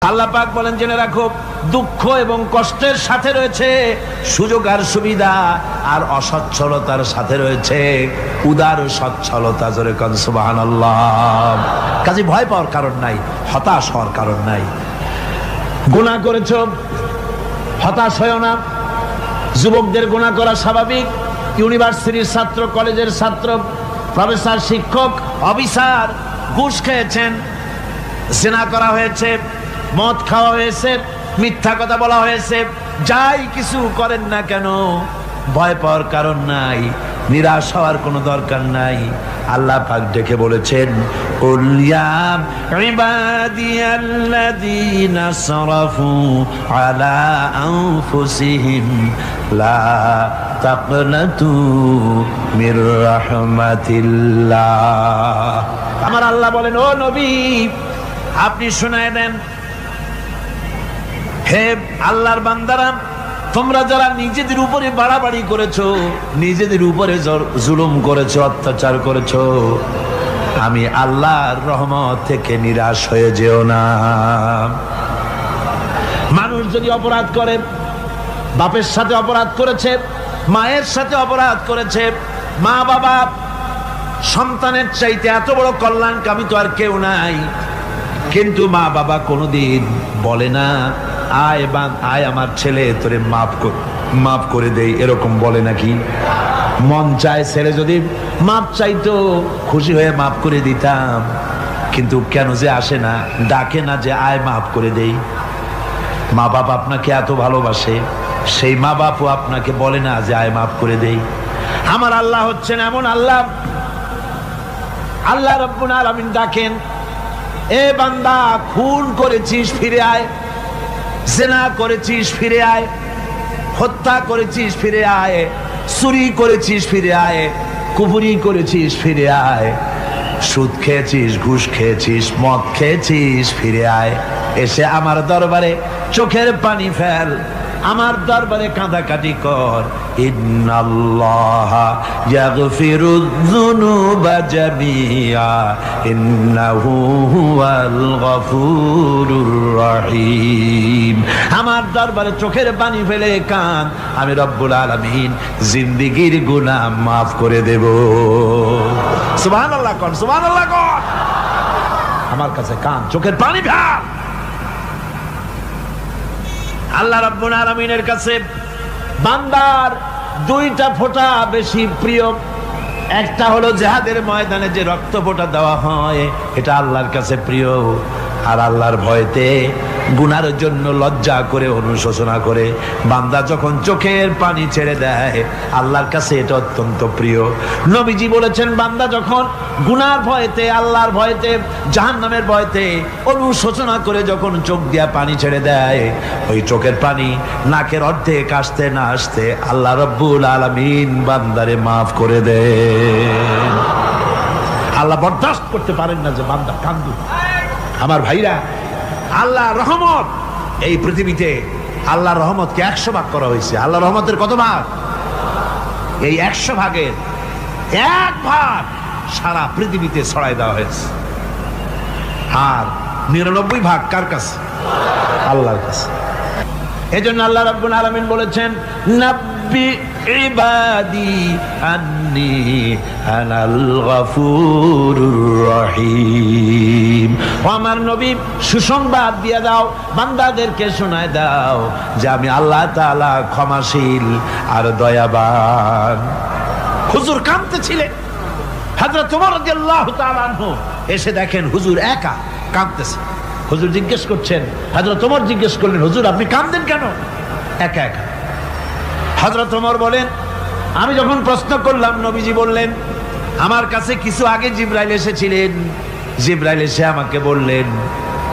আল্লাহ পাক বলেন, জেনে রাখো দুঃখ এবং কষ্টের সাথে রয়েছে সুযোগ আর সুবিধা, আর অসচ্ছলতার সাথে রয়েছে উদার সচ্ছলতা। জোরে কোন সুবহানাল্লাহ। কাজে ভয় পাওয়ার কারণ নাই, হতাশ হওয়ার কারণ নাই। গুনাহ করেছো, হতাশ হয়ো না। যুবকদের গুনাহ করা স্বাভাবিক। ইউনিভার্সিটির ছাত্র, কলেজের ছাত্র, প্রফেসর, শিক্ষক, অফিসার ঘুষ খেয়েছেন, জিনা করা হয়েছে, মদ খাওয়া হয়েছে, মিথ্যা কথা বলা হয়েছে, যাই কিছু করেন না কেন ভয় পাওয়ার কারণ নাই, নিরাশ হওয়ার কোনো দরকার নাই। আল্লাহ পাক ডেকে বলেছেন, কুল ইয়া ইবাদিয়াল্লাযীনা আসরাফু আলা আনফুসিহিম লা তাকনাতু মির রাহমাতিল্লাহ। আমার আল্লাহ বলেন, ও নবী আপনি শুনায় দেন, হে আল্লাহর বান্দারা, তোমরা যারা নিজেদের উপরে বাড়াবাড়ি করেছো, নিজেদের উপরে জুলুম করেছো, অত্যাচার করেছো, আমি আল্লাহর রহমত থেকে নিরাশ হয়ে যেও না। মানুষ যদি অপরাধ করে, বাপের সাথে অপরাধ করেছে, মায়ের সাথে অপরাধ করেছে, মা বাবা সন্তানের চাইতে এত বড় কল্যাণকামী তো আর কেউ নাই, কিন্তু মা বাবা কোনোদিন বলে না আয় আমার ছেলে তোরে মাফ করে দেই, এরকম বলে নাকি? মন চায় ছেলে যদি মাপ চাইতো, খুশি হয়ে মাফ করে দিতাম, কিন্তু কেন যে আসে না, ডাকে না যে আয় মাফ করে দেই। মা বাপ আপনাকে এত ভালোবাসে, সেই মা বাপও আপনাকে বলে না যে আয় মাফ করে দেই। আমার আল্লাহ হচ্ছেন এমন আল্লাহ, আল্লাহ রাব্বুল আলামিন ডাকেন, এ বান্দা খুন করেছিস ফিরে আয়, জিনা করেছিস ফিরে আয়, হত্যা করেছিস ফিরে আয়, চুরি করেছিস ফিরে আয়, কুফরি করেছিস ফিরে আয়, সুদ খেয়েছিস, ঘুষ খেয়েছিস, মদ খেয়েছিস ফিরে আয়, এসে আমার দরবারে চোখের পানি ফেল, আমার দরবারে কাঁদাকাটি কর। ইন্নাল্লাহা ইয়াগফিরুয যুনুবা জামিআ ইন্নাহু হুয়াল গফুরুর রহিম। আমার দরবারে চোখের পানি ফেলে কাঁদ, আমি রব্বুল আলামিন জিন্দেগীর গুনাহ মাফ করে দেব। সুবহানাল্লাহ কর, সুবহানাল্লাহ কর। আমার কাছে কাঁদ, চোখের পানি ফেল। আল্লাহ রাব্বুল আলামিনের কাছে বান্দার দুইটা ফোঁটা বেশি প্রিয়। একটা হলো জিহাদের ময়দানে যে রক্ত ফোঁটা দেওয়া হয়, এটা আল্লাহর কাছে প্রিয়। আর আল্লাহর ভয়তে গুনার জন্য লজ্জা করে, অনুশোচনা করে বান্দা যখন চোখের পানি ছেড়ে দেয়, আল্লাহর কাছে এটা অত্যন্ত প্রিয়। নবীজি বলেছেন, বান্দা যখন গুনার ভয়তে, আল্লাহর ভয়তে, জাহান্নামের ভয়তে অনুশোচনা করে যখন চোখ দিয়া পানি ছেড়ে দেয়, ওই চোখের পানি নাকের অর্ধেক আসতে না আসতে আল্লাহ রাব্বুল আলামিন বান্দারে মাফ করে দেন। আল্লাহ বরদাস্ত করতে পারেন না যে বান্দা কান্দু। আমার ভাইরা, আল্লাহ রহমত, এই পৃথিবীতে আল্লাহর রহমতকে 100 ভাগ করা হয়েছে। আল্লাহ রহমতের কত ভাগ? এই 100 ভাগের 1 ভাগ সারা পৃথিবীতে ছড়াই দেওয়া হয়েছে। আর 99 ভাগ কার কাছে? আল্লাহর কাছে। এজন্য আল্লাহ রাব্বুল আলামিন বলেছেন, নাব্বি ইবাদি আন্নি আনাল গফুরুর রহিম। ও আমার নবী, সুসংবাদ দিয়ে দাও, বান্দাদেরকে শোনায় দাও যে আমি আল্লাহ তাআলা ক্ষমাশীল আর দয়াবান। হুজুর কাঁদতেছিলেন, হযরত ওমর রাদিয়াল্লাহু তাআলা আনহু এসে দেখেন হুজুর একা কাঁদতেছে। হুজুর জিজ্ঞেস করছেন, হযরত ওমর জিজ্ঞেস করলেন, হুজুর আপনি কাঁদেন কেন একা একা? হযরত ওমর বলেন, আমি যখন প্রশ্ন করলাম, নবীজি বললেন, আমার কাছে কিছু আগে জিবরাইল এসেছিলেন। জিবরাইল এসে আমাকে বললেন,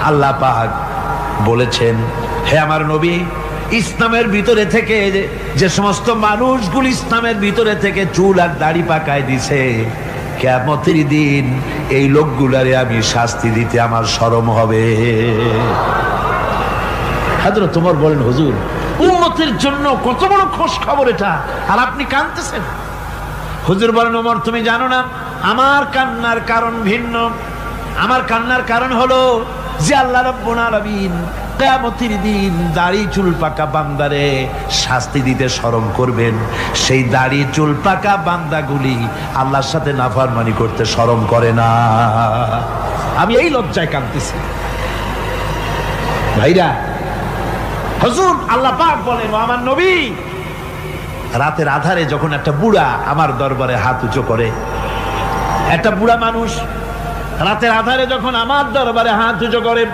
আল্লাহ পাক বলেছেন, হে আমার নবী, ইসলামের ভিতরে থেকে যে সমস্ত মানুষগুলো ইসলামের ভিতরে থেকে চুল আর দাড়ি পাকায় দিছে, কিয়ামতের দিন এই লোকগুলারে আমি শাস্তি দিতে আমার শরম হবে। হযরত ওমর বলেন, হুজুর উম্মতের জন্য কত বড় খোঁজ খবর এটা, আর আপনি কাঁদতেছেন। হুজুর বলেন, ওমর তুমি জানো না, আমার কান্নার কারণ ভিন্ন। আমার কান্নার কারণ হলো যে আল্লাহ রাব্বুল আলামিন কিয়ামতের দিন দাড়ি চুল পাকা বান্দারে শাস্তি দিতে শরম করবেন, সেই দাড়ি চুল পাকা বান্দাগুলি আল্লাহর সাথে নাফরমানি করতে শরম করে না। আমি এই লজ্জায় কাঁদতেছি ভাইরা। হুজুর আল্লাহ পাক বলেন, ও আমার নবী, রাতের আধারে যখন একটা বুড়া আমার দরবারে হাত উঁচু করে, একটা বুড়া মানুষ রাতের আধারে যখন আমার দরবারে হাত উঁচু করে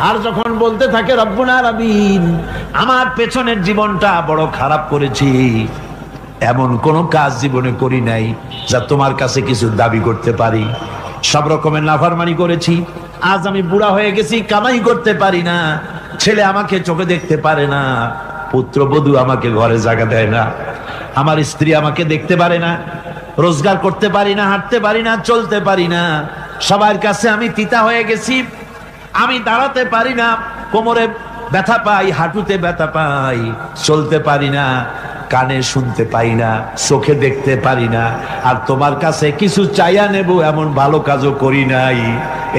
আর যখন বলতে থাকে রব্বুল আলামিন, আমার পেছনের জীবনটা বড় খারাপ করেছি, এমন কোন কাজ জীবনে করি নাই যা তোমার কাছে কিছু দাবি করতে পারি, সব রকমের নাফরমানি করেছি, আজ আমি বুড়া হয়ে গেছি, কামাই করতে পারি না, ছেলে আমাকে চোখে দেখতে পারে না, পুত্রবধূ আমাকে ঘরে জায়গা দেয় না, আমার স্ত্রী আমাকে দেখতে পারে না, রোজগার করতে পারি না, হাঁটতে পারি না, চলতে পারি না, সবার কাছে আমি তিতা হয়ে গেছি, আমি দাঁড়াতে পারি না, কোমরে ব্যথা পাই, হাঁটুতে ব্যথা পাই, চলতে পারি না, কানে শুনতে পাই না, চোখে দেখতে পারি না, আর তোমার কাছে কিছু চাইয়া নেব এমন ভালো কাজও করি নাই।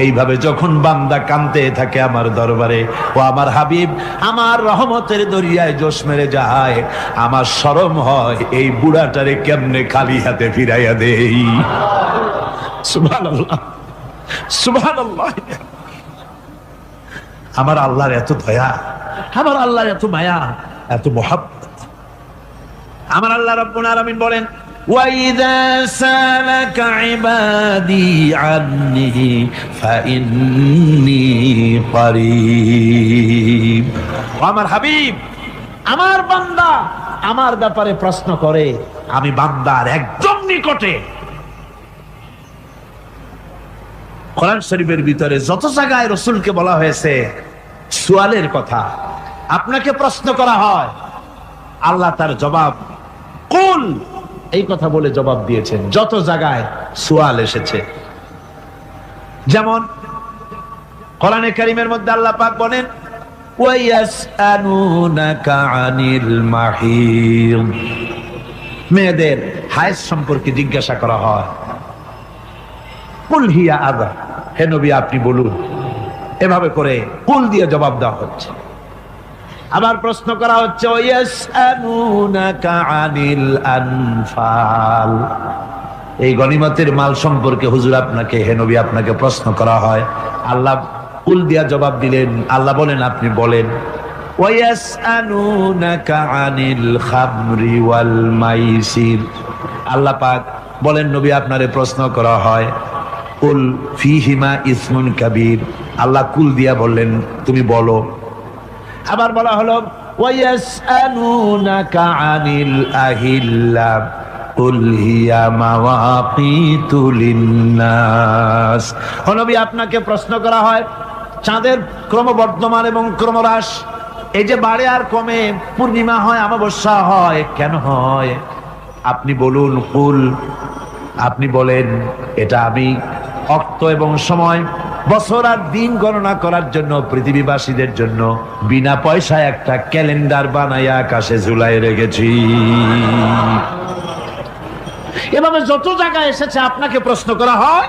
এইভাবে যখন বান্দা কাঁদতে থাকে আমার দরবারে, ও আমার হাবিব আমার রহমতের দরিয়ায় জোশ মেরে যায়, আমার শরম হয় এই বুড়াটারে কেমনে খালি হাতে ফিরাইয়া দেই। সুবহানাল্লাহ, সুবহানাল্লাহ। আমার আল্লাহর এত দয়া, আমার আল্লাহর এত মায়া, এত মহব্বত। আমার আল্লাহ রাব্বুল আলামিন বলেন, وَإِذَا سَأَلَكَ عِبَادِي عَنِّي فَإِنِّي قَرِيبٌ। আমার হাবিব, আমার বান্দা আমার ব্যাপারে প্রশ্ন করে, আমি বান্দার একদম নিকটে। কোরআন শরীফের ভিতরে যত জায়গায় রাসূলকে বলা হয়েছে সুয়ালের কথা, আপনাকে প্রশ্ন করা হয়, আল্লাহ তার জবাব কুল এই কথা বলে জবাব দিয়েছেন। যত জায়গায় সুয়াল এসেছে, যেমন কোরআনে কারীমের মধ্যে আল্লাহ পাক বলেন, ওয়ায়াসআলুনাকা আনিল মাহিদ, মেয়েদের হায়েজ সম্পর্কে জিজ্ঞাসা করা হয়, কুল হিয়া আযা, হে নবী আপনি বলুন। এভাবে করে কুল দিয়ে জবাব দেওয়া হচ্ছে। আবার প্রশ্ন করা হচ্ছে, ওয়ায়াসআলুনাকা আনিল আনফাল, এই গনিমতের মাল সম্পর্কে হুজুর আপনাকে, হে নবী আপনাকে প্রশ্ন করা হয়। আল্লাহ কুল দিয়া জবাব দিলেন, আল্লাহ বলেন আপনি বলেন। ওয়ায়াসআলুনাকা আনিল খামরি ওয়াল মাইসির, আল্লাহ পাক বলেন নবী আপনারে প্রশ্ন করা হয়, কুল ফীহিমা ইসমুন কাবীর, আল্লাহ কুল দিয়া বললেন তুমি বলো। আবার বলা হলো, ওয়ায়াসআলুনাকা আনিল আহিল্লা কুল হিয়া মাওয়াকিতু লিন্নাস, ও নবী আপনাকে প্রশ্ন করা হয় চাঁদের ক্রমবর্ধমান এবং ক্রমহ্রাস, এই যে বাড়ে আর কমে, পূর্ণিমা হয় অমাবস্যা হয়, কেন হয় আপনি বলুন। কুল, আপনি বলেন এটা আমি অক্ত এবং সময়, বছর আর দিন গণনা করার জন্য পৃথিবীবাসীদের জন্য বিনা পয়সায় একটা ক্যালেন্ডার বানাইয়া আকাশে ঝুলাই রেখেছি। এভাবে যত জায়গায় এসেছে আপনাকে প্রশ্ন করা হয়,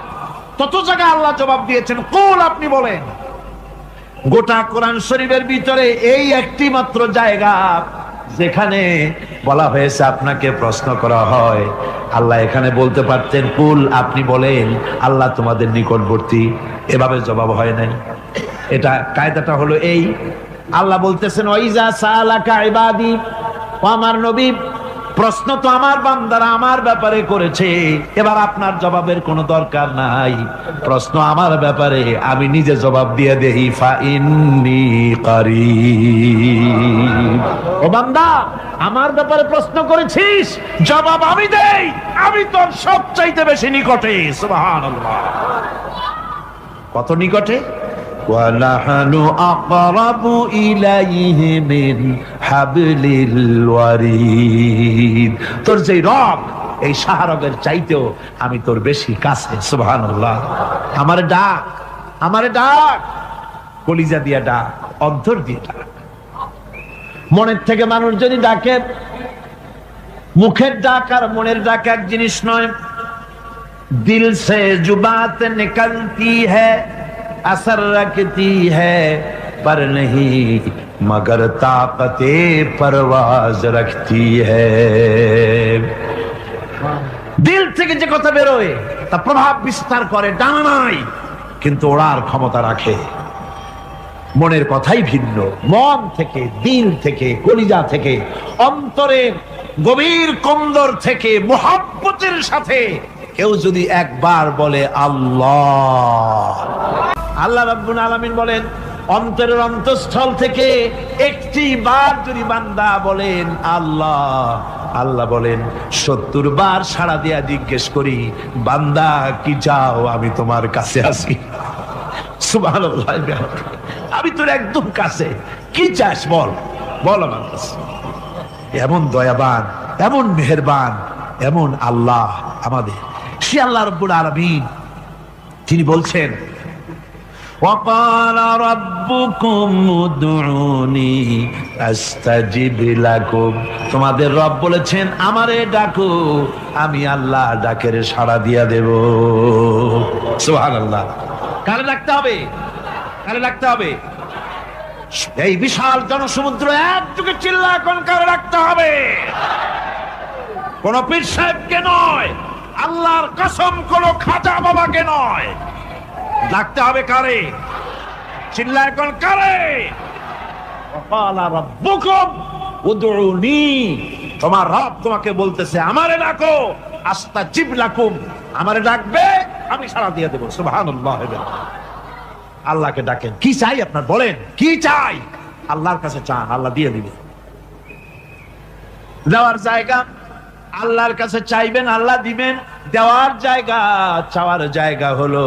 তত জায়গায় আল্লাহ জবাব দিয়েছেন কুল আপনি বলেন। গোটা কোরআন শরীফের ভিতরে এই একটি মাত্র জায়গা যেখানে বলা হয়েছে আপনাকে প্রশ্ন করা হয়, আল্লাহ এখানে বলতে পারতেন কুল আপনি বলেন, আল্লাহ তোমাদের নিকটবর্তী, এভাবে জবাব হয় নাই। এটা কায়দাটা হলো এই, আল্লাহ বলতেছেন ওয়াইজা সালাকা ইবাদি, ও আমার নবী প্রশ্ন তো আমার বান্দারা আমার ব্যাপারে করেছে, এবার আপনার জবাবের কোনো দরকার নাই, প্রশ্ন আমার ব্যাপারে আমি নিজে জবাব দিয়ে দেই। ফাইন্নী কারীব, ও বান্দা আমার ব্যাপারে প্রশ্ন করেছিস, জবাব আমি দেই, আমি তোর সবচাইতে বেশি নিকটে। সুবহানাল্লাহ, কত নিকটে? ওয়ানাহনু আকরাবু ইলাইহি মিন হাবলিল ওয়ারিদ, তোর যে রব এই শাহরগের চাইতেও আমি তোর বেশি কাছে। সুবহানাল্লাহ, আমারে ডাক, আমারে ডাক, কলিজা দিয়া ডাক, অন্তর দিয়ে ডাক। মনের থেকে মানুষ যদি ডাকে, মুখের ডাক আর মনের ডাক এক জিনিস নয়। দিল সে জুবাত নিকলতি হ্যায় असर रखती है पर नहीं मगर ताकते परवाज रखती है। দিল থেকে যে কথা বেরোয় তা প্রভাব বিস্তার করে, ডানা নাই কিন্তু ওড়ার ক্ষমতা রাখে। মনের কথাই ভিন্ন, মন থেকে, দিল থেকে, কলিজা থেকে, অন্তরের গভীর কন্দর থেকে মুহাব্বতের সাথে কেউ যদি একবার বলে আল্লাহ, আল্লাহ রাব্বুল আলামিন বলেন অন্তরের অন্তঃস্থল থেকে একটি বার যদি বান্দা বলেন আল্লাহ, আল্লাহ বলেন 70 বার সাড়া দিয়া জিজ্ঞেস করি বান্দা কি চাও, আমি তোমার কাছে আছি। সুবহানাল্লাহ, আমি তোর একদম কাছে, কি চাস বল, বল আমার কাছে। এমন দয়াবান, এমন মেহেরবান, এমন আল্লাহ আমাদের। সে আল্লাহ রাব্বুল আলামিন তিনি বলছেন وَقَالَ رَبُّكُمْ উদউনি আস্তাজিব লাকুম, তোমাদের রব বলেছেন আমারে ডাকো, আমি আল্লাহ ডাকের সাড়া দিয়া দেব। সুবহানাল্লাহ। কারে ডাকতে হবে? কারে ডাকতে হবে? এই বিশাল জনসমুদ্র একযোগে চিল্লায় কোন কারে ডাকতে হবে? কোন পীর সাহেবকে নয়, আল্লাহর কসম কোন খাজা বাবাকে নয়, ডাকতে হবে কারে? চিল্লায় কোন কারে? ওয়াকালা রাব্বুকুম উদউনি, তোমার রব তোমাকে বলতেছে আমারে ডাকো, আস্তাজিব লাকুম, আমারে ডাকবে আমি সাড়া দিয়ে দেব। সুবহানাল্লাহ। আল্লাহকে ডাকেন, কি চাই আপনার বলেন, কি চাই? আল্লাহর কাছে চান, আল্লাহ দিয়ে দিবে। দেওয়ার জায়গা আল্লাহর কাছে চাইবেন, আল্লাহ দিবেন। দেওয়ার জায়গা, চাওয়ার জায়গা হলো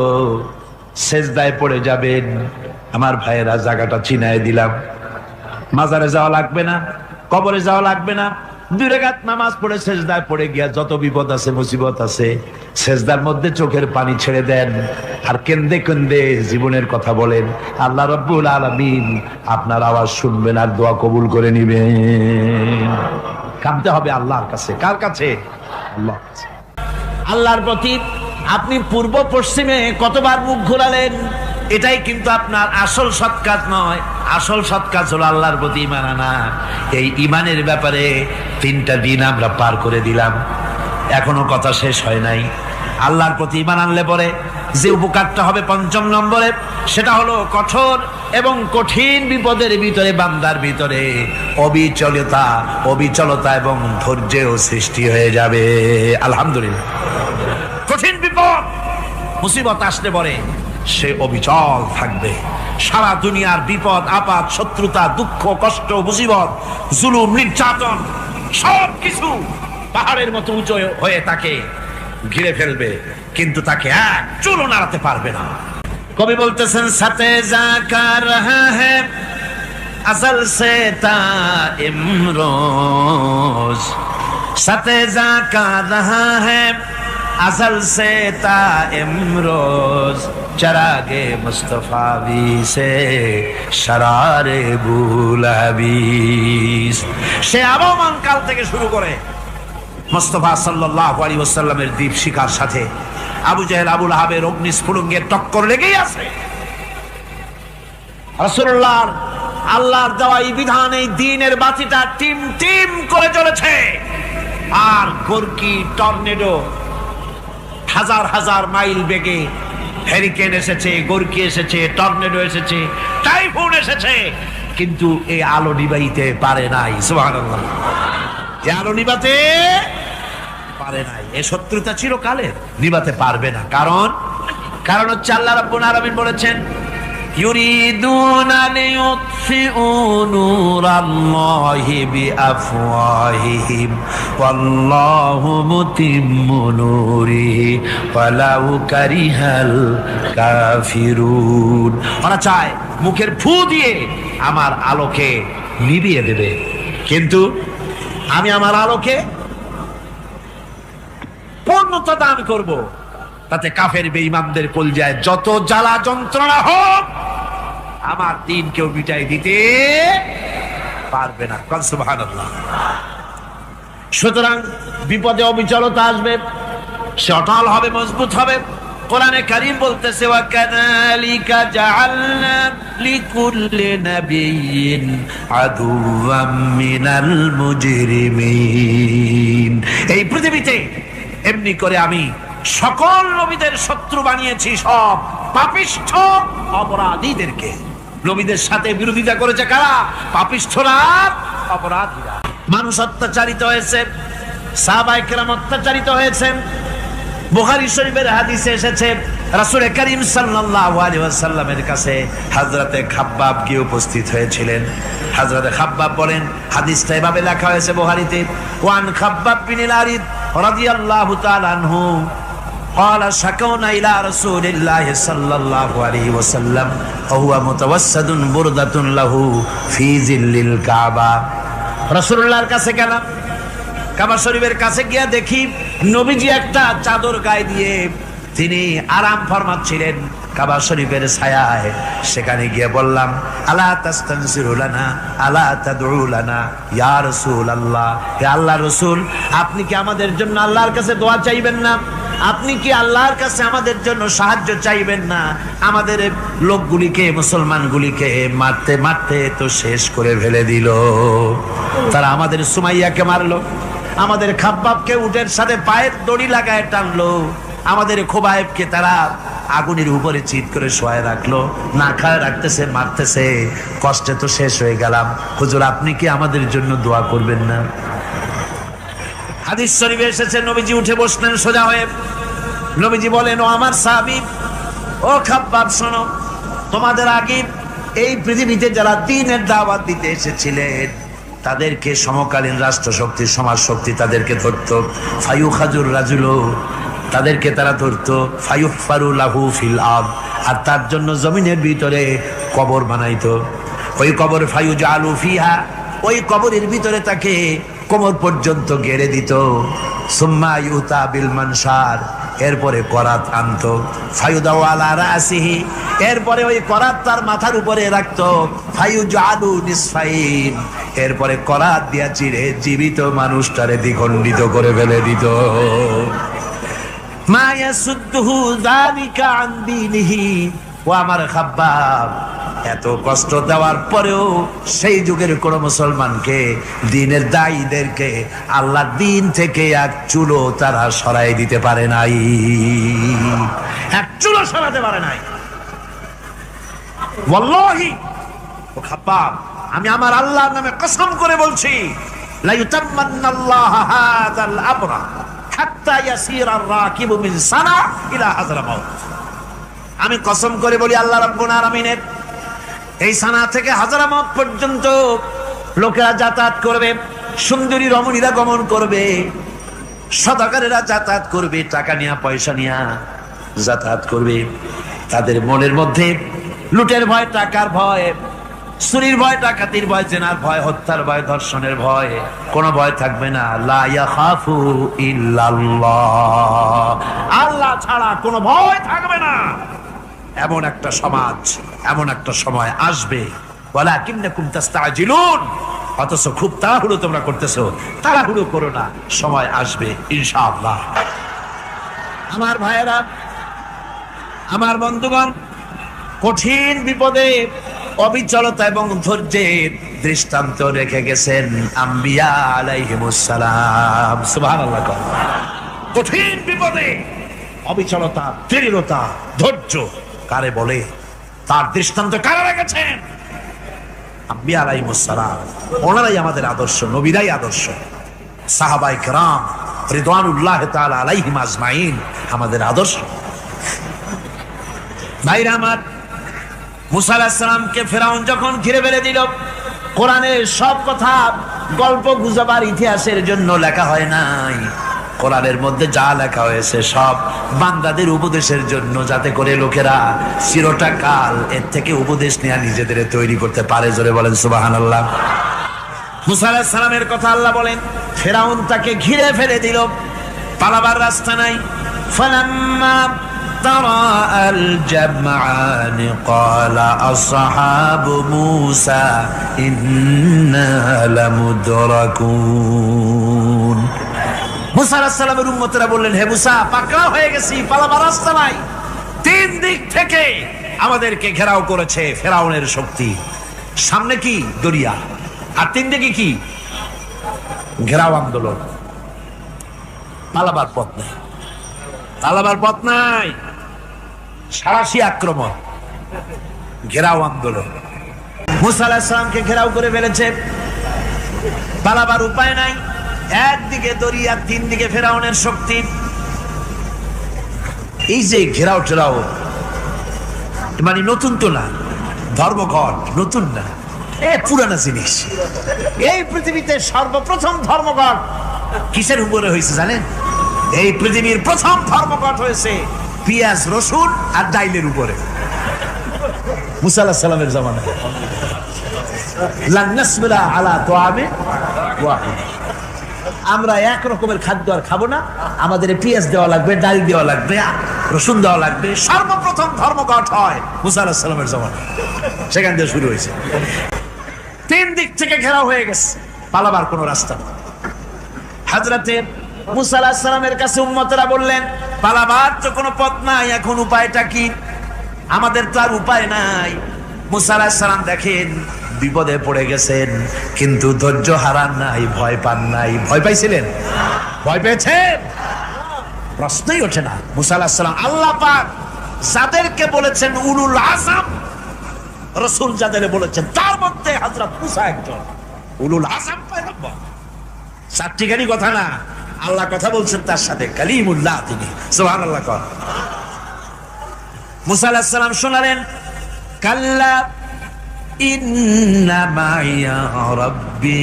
সেজদায় পড়ে যাবেন। আমার ভাইয়েরা জায়গাটা চিনায় দিলাম। মাজারে যাওয়া লাগবে না, কবরে যাওয়া লাগবে না, 2 রাকাত নামাজ পড়ে সেজদায় পড়ে গিয়া যত বিপদ আছে, মুসিবত আছে, সেজদার মধ্যে চোখের পানি ছেড়ে দেন আর কেন্দে কেন্দে জীবনের কথা বলেন। আল্লাহ রাব্বুল আলামিন আপনার আওয়াজ শুনবেন আর দোয়া কবুল করে নিবেন। কাঁদতে হবে আল্লাহর কাছে। কার কাছে? আল্লাহর কাছে। আল্লাহর প্রতি আপনি পূর্ব পশ্চিমে কতবার মুখ ঘোরালেন, এটাই কিন্তু আপনার আসল সৎ কাজ নয়। আসল সৎ কাজ হলো আল্লাহর প্রতি ঈমান আনা। এই ঈমানের ব্যাপারে 3টা দিন আমরা পার করে দিলাম, এখনো কথা শেষ হয় নাই। আল্লাহর প্রতি ঈমান আনলে পরে যে উপকারটা হবে 5ম নম্বরে, সেটা হলো কঠোর এবং কঠিন বিপদের ভিতরে বান্দার ভিতরে অবিচলতা এবং ধৈর্যের সৃষ্টি হয়ে যাবে। আলহামদুলিল্লাহ। কঠিন বিপদ মুসিবত আসলে পরে সে অবিচল থাকবে। সারা দুনিয়ার বিপদ আপদ, শত্রুতা, দুঃখ, কষ্ট, মুসিবত, জুলুম, নির্যাতন সবকিছু পাহাড়ের মতো উঁচু হয়ে তাকে ঘিরে ফেলবে, কিন্তু তাকে এক চুলও নাড়াতে পারবে না। কবি বলতেছেন সাথে জাকা রহা হ্যায় আসল সে তা ইমরোজ, সাথে জাকা রহা হ্যায় আসল সে তা ইমরোজ, চরাগে মুস্তফাবি সে শরারে বুলাবিস। সে আবহমান কাল থেকে শুরু করে মুস্তাফা সাল্লাল্লাহু আলাইহি ওয়াসাল্লামের দীপ শিখার সাথে আবু জাহেল, আবু লাহাবের অগ্নিস্ফুলিঙ্গের টক্কর লেগেই আছে। রাসূলুল্লাহর আল্লাহর দেওয়া এই বিধান, এই দ্বীনের বাতিটা টিম টিম করে চলেছে। আর গর্কি, টর্নেডো, হাজার হাজার মাইল বেগে হ্যারিকেন এসেছে, গর্কি এসেছে, টর্নেডো এসেছে, টাইফুন এসেছে, কিন্তু এই আলো নিবাইতে পারে নাই। সুবহানাল্লাহ। এই আলো নিবাতে পারে নাই। এই শত্রুতা চিরকালের, নিবাতে পারবে না। কারণ হচ্ছে আল্লাহ রাব্বুল আলামিন বলেছেন ইউরিদুনা লিইউতফিউ নূরাল্লাহি বিআফওয়াহিহিম ওয়াল্লাহু মুতিম্মু নূরিহি ওয়ালাউ কারিহাল কাফিরুন। ওরা চায় মুখের ফু দিয়ে আমার আলোকে নিভিয়ে দেবে, কিন্তু আমি আমার আলোকে পূর্ণতা দান করব, তাতে কাফের বেঈমানদের কলজায় যত জ্বালা যন্ত্রণা হোক আমার দ্বীন কেউ মিটাই দিতে পারবে না। সুবহানাল্লাহ। সুতরাং বিপদে অবিচলতা আসবে, সে অটল হবে, মজবুত হবে, কোরআনে কারীম বলতেছে ওয়া কাযালিকা জাআলনা লিকুল্লি নাবিয়্যিন আদুওয়াম মিনাল মুজরিমিন। এই পৃথিবীতে এমনি করে আমি সকল নবীদের শত্রু বানিয়েছি, সব পাপিষ্ঠ অপরাধীদেরকে। নবীদের সাথে বিরোধিতা করেছে কারা? পাপিষ্ঠরা, অপরাধীরা। মানুষ অত্যাচারিত হয়েছে, সাহাবায়ে কেরাম অত্যাচারিত হয়েছেন। বুখারী শরীফের হাদিসে এসেছে রাসূল করিম সাল্লাল্লাহু আলাইহি ওয়াসাল্লামের কাছে হযরতে খাব্বাব গিয়ে উপস্থিত হয়েছিলেন। হযরতে খাব্বাব বলেন, হাদিসটা এভাবে লেখা হয়েছে বুখারীতে, ওয়ান খাব্বাব বিন আরিদ রাদিয়াল্লাহু তাআলা আনহু قال شكونا إلى رسول الله صلى الله عليه وسلم وهو متوسد بردة له في ظل الكعبة। রাসূলুল্লাহর কাছে গেলাম, কাবা শরীফের কাছে গিয়া দেখি নবীজি একটা চাদর গায়ে দিয়ে তিনি আরাম ফরমাচ্ছিলেন কাবা শরীফের ছায়ায়। সেখানে গিয়ে বললাম, আলা তাস্তানসিরু লানা আলা তাদউ লানা ইয়া রাসূলুল্লাহ, হে আল্লাহর রাসূল, আপনি কি আমাদের জন্য আল্লাহর কাছে দোয়া চাইবেন না? আপনি কি আল্লাহর কাছে আমাদের জন্য সাহায্য চাইবেন না? আমাদের লোকগুলিকে, মুসলমানগুলিকে মারতে মারতে তো শেষ করে ফেলে দিল। তারা আমাদের সুমাইয়াকে মারলো, আমাদের খাব্বাবকে উটের সাথে পায়ের দড়ি লাগায় টানলো, আমাদের খোবায়েবকে তারা আগুনের উপরে চিৎ করে শোয়ায় রাখলো, না খায় রাখতেছে, মারতেছে, কষ্টে তো শেষ হয়ে গেলাম। হুজুর, আপনি কি আমাদের জন্য দোয়া করবেন না? হাদিস শরীফে এসেছে নবীজি উঠে বসলেন সোজা হয়ে। নবীজি বলেন, ও আমার সাহাবী, ও খাব্বাব, শোনো, তোমাদের আগে এই পৃথিবীতে যারা দ্বীনের দাওয়াত দিতে এসেছিলেন তাদেরকে সমকালীন রাষ্ট্রশক্তি, সমাজ শক্তি তাদেরকে ধরতো। ফায়ুখাজুর রাজুলো, তাদেরকে তারা ধরতো। ফায়ুহফারু লাহু ফিল আরদ, আর তার জন্য জমিনের ভিতরে কবর বানাইতো। ওই কবর ফায়ুজালু ফিহা, ওই কবরের ভিতরে তাকে কোমর পর্যন্ত গেড়ে দিত। সুম্মা ইউতা বিল মানশার, এরপরে করাত আনতো। ফায়ুদাউ আলা রাসিহি, এরপরে ওই করাত তার মাথার উপরে রাখতো। ফায়ুজালু নিসফাইন, এরপরে করাত দিয়া চিরে জীবিত মানুষটারে দ্বিখণ্ডিত করে ফেলে দিত। মা ইয়াসুদ্দুহু যালিকা আন দীনিহি। ও আমার খাব্বাব, এত কষ্ট দেওয়ার পরেও সেই যুগের কোন মুসলমানকে, দ্বীনের দায়ীদেরকে আল্লাহর দ্বীন থেকে এক চুলো তারা সরাই দিতে পারে নাই, এক চুলো সরাতে পারে নাই। ওয়াল্লাহি, ও খাব্বাব, আমি আমার আল্লাহর নামে কসম করে বলছি, লা ইউতাম্মান্নাল্লাহু হাযাল আমরা হাত্তা ইয়াসিরা আর-রাকিবু মিন সানা ইলা হাযরামাউত। আমি কসম করে বলি, আল্লাহ রাব্বুল আলামিনের এই সানা থেকে হাযরামাউত পর্যন্ত লোকেরা যাতায়াত করবে, সুন্দরী রমণীরা গমন করবে, সদাগরেরা যাতায়াত করবে, টাকা নিয়া পয়সা নিয়া যাতায়াত করবে। তাদের মনের মধ্যে লুটের ভয়, টাকার ভয়, চুরির ভয়, ডাকাতির ভয়, জেনার ভয়, হত্যার ভয়, ধর্ষণের ভয়, কোনো ভয় থাকবে না। লা ইয়াখাফু ইল্লাল্লাহ, আল্লাহ ছাড়া কোনো ভয় থাকবে না। এমন একটা সমাজ, এমন একটা সময় আসবে। ওয়ালাকিন্নাকুম তাস্তাজিলুন, অথচ খুব তাড়াহুড়ো তোমরা করতেছো। তাড়াহুড়ো করো না, সময় আসবে ইনশাআল্লাহ। আমার ভাইয়েরা, আমার বন্ধুগণ, কঠিন বিপদে অবিচলতা এবং ধৈর্যের দৃষ্টান্ত রেখে গেছেন আম্বিয়া আলাইহিমুস সালাম। সুবহানাল্লাহ। কঠিন বিপদে অবিচলতা, দৃঢ়তা, ধৈর্য কারে বলে, তার দৃষ্টান্ত কারা রেখেছেন? আম্বিয়া আলাইহিমুস সালাম। ওনারাই আমাদের আদর্শ, নবীরাই আদর্শ। সাহাবায়ে কেরাম রিদওয়ানুল্লাহি তাআলা আলাইহিম আজমাইন আমাদের আদর্শ। ভাইরা আমার, মুসা আলাইহিস সালামকে ফেরাউন যখন ঘিরে ফেলে দিল, কোরআনের সব কথা গল্প গুজবার ইতিহাসের জন্য লেখা হয় নাই। কোরআনের মধ্যে যা লেখা হয়েছে সব বান্দাদের উপদেশের জন্য, যাতে করে লোকেরা চিরটা কাল এর থেকে উপদেশ নেওয়া নিজেদের তৈরি করতে পারে। জোরে বলেন সুবহানাল্লাহ। মুসা আলাইহিস সালামের কথা আল্লাহ বলেন, ফেরাউন তাকে ঘিরে ফেলে দিল, পালাবার রাস্তা নাই। ফালাম্মা ترى الجمعان قال أصحاب موسى إنا لمدركون। মুসা আলাইহিস সালামের উম্মতেরা বললেন, হে মুসা, পাকড়াও হয়ে গেছি, পালাবার রাস্তা নাই। তিন দিক থেকে আমাদেরকে ঘেরাও করেছে ফেরাউনের শক্তি। সামনে কি দরিয়া, আর তিন দিকে কি ঘেরাও আন্দোলন। পালাবার পথ নাই, পালাবার পথ নাই, সারাশি আক্রমণ, ঘেরাও আন্দোলন। মুসা আলাইহিস সালামকে ঘেরাও করে ফেলেছে, পালাবার উপায় নাই। একদিকে দরিয়া, তিন দিকে ফেরাউনের শক্তি। এই যে ঘেরাও টেরাও মানে নতুন তো না, ধর্মঘট নতুন না, পুরানা জিনিস। এই পৃথিবীতে সর্বপ্রথম ধর্মঘট কিসের উপরে হয়েছে জানেন? এই পৃথিবীর প্রথম ধর্মঘট হয়েছে পেঁয়াজ, রসুন আর ডাইলের উপরে। মুসা আলাইহিস সালামের জামানায় লান নাসবিরা আলা তুআমিন ওয়াহিদ, আমরা এক রকমের খাদ্য আর খাবো না, আমাদের পেঁয়াজ দেওয়া লাগবে, ডাল দেওয়া লাগবে, রসুন দেওয়া লাগবে। সর্বপ্রথম ধর্মঘট হয় মুসা আলাইহিস সালামের জামানায়, সেখান থেকে শুরু হয়েছে। তিন দিক থেকে ঘেরাও হয়ে গেছে, পালাবার কোনো রাস্তা নেই। হযরতে মুসা আলাইহিস সালামের কাছে উম্মতেরা বললেন, পালাবার তো কোনো পথ নাই, এখন উপায়টা কি? আমাদের তো আর উপায় নাই। মুসা আলাইহিস সালাম দেখেন বিপদে পড়ে গেছেন, কিন্তু ধৈর্য হারান নাই, ভয় পান নাই। ভয় পাইছিলেন? ভয় পেয়েছেন? প্রশ্নই ওঠে না। মুসা আলাইহিস সালাম আল্লাহ পাক যাদেরকে বলেছেন উলুল আযম, রাসূল যাদের বলেছেন তার মধ্যে হযরত মুসা একজন উলুল আযম পয়গম্বর। চারটিখানি কথা না, আল্লাহ কথা বলছেন তার সাথে, কালিমুল্লাহ তিনি। সুবহানাল্লাহ। কর মুসা আলাইহিস সালাম শোনালেন, কাল্লা ইন্না মাইয়া রাব্বি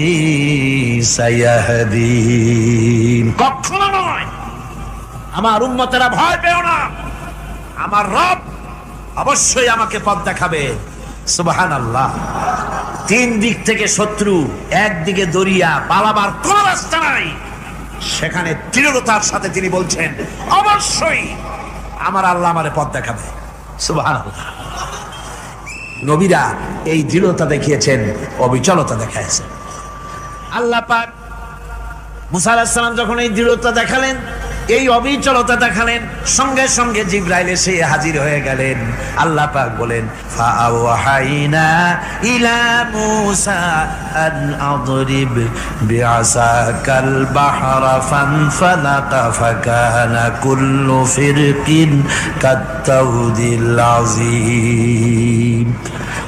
সায়াহদিন। কখনো নয়, আমার উম্মতেরা ভয় পেও না, আমার রব অবশ্যই আমাকে পথ দেখাবে। সুবহানাল্লাহ। তিন দিক থেকে শত্রু, একদিকে দরিয়া, পালাবার কোন রাস্তা নাই। সেখানে দৃঢ়তার সাথে তিনি বলছেন, অবশ্যই আমার আল্লাহ আমারে পথ দেখাবে। সুবহানাল্লাহ। নবীরা এই দৃঢ়তা দেখিয়েছেন, অবিচলতা দেখাইছেন। আল্লাহ পাক মুসা আলাইহিস সালাম যখন এই দৃঢ়তা দেখালেন, এই অবিচলতা দেখালেন, সঙ্গে সঙ্গে জিবরাইল এসে হাজির হয়ে গেলেন। আল্লাহ পাক বলেন, ফাআওহাইনা ইলা মুসা আন আদরিব বিআসাকাল বাহরা ফানফালাকা ফাকানা কুল্লু ফিরকিন কাত্তাউদিল আযীম।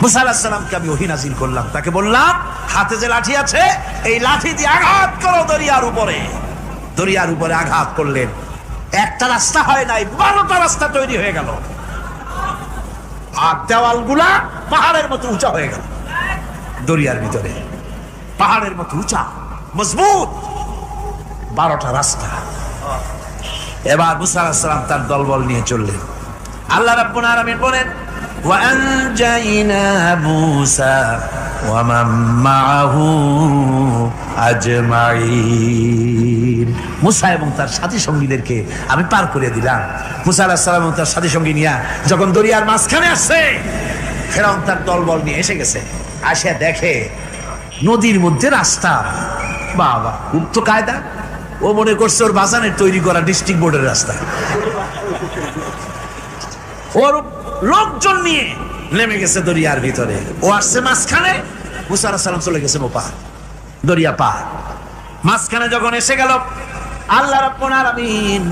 মুসা আলাইহিস সালামকে আমি ওহী নাযিল করলাম, তাকে বললাম হাতে যে লাঠি আছে, এই লাঠি দিয়ে আঘাত করো দরিয়ার উপরে। দরিয়ার উপরে আঘাত করলেন, একটা রাস্তা হয় নাই, 12টা রাস্তা তৈরি হয়ে গেল। আর দেওয়ালগুলা পাহাড়ের মতো উঁচা হয়ে গেল। দরিয়ার ভিতরে পাহাড়ের মতো উঁচা, মজবুত 12টা রাস্তা। এবার মুসা আলাইহিস সালাম তার দলবল নিয়ে চললেন। আল্লাহ রাব্বুল আলামিন বলেন, ওয়া আনজাইনা মুসা ওয়া মান মাআহু আজমাইন। মুসা এবং তার সাথী সঙ্গীদেরকে আমি পার করে দিলাম। মুসা আলাইহিস সালাম এবং তার সাথী সঙ্গী নিয়ে যখন দরিয়ার মাঝখানে আসছে, ফেরাউন তার দলবল নিয়ে এসে গেছে। আসে দেখে নদীর মধ্যে রাস্তা। বাবা, খুব তো কায়দা। ও মনে করছে ওর বাজানের তৈরি করা ডিস্ট্রিক্ট বোর্ডের রাস্তা। ওর লোকজন নিয়ে নেমে গেছে দরিয়ার ভিতরে। ও আসছে মাঝখানে, মুসা আলাইহিস সালাম চলে গেছে ওপার, দরিয়া পার। মাঝখানে যখন এসে গেল, আল্লাহ রাব্বুল আলামিন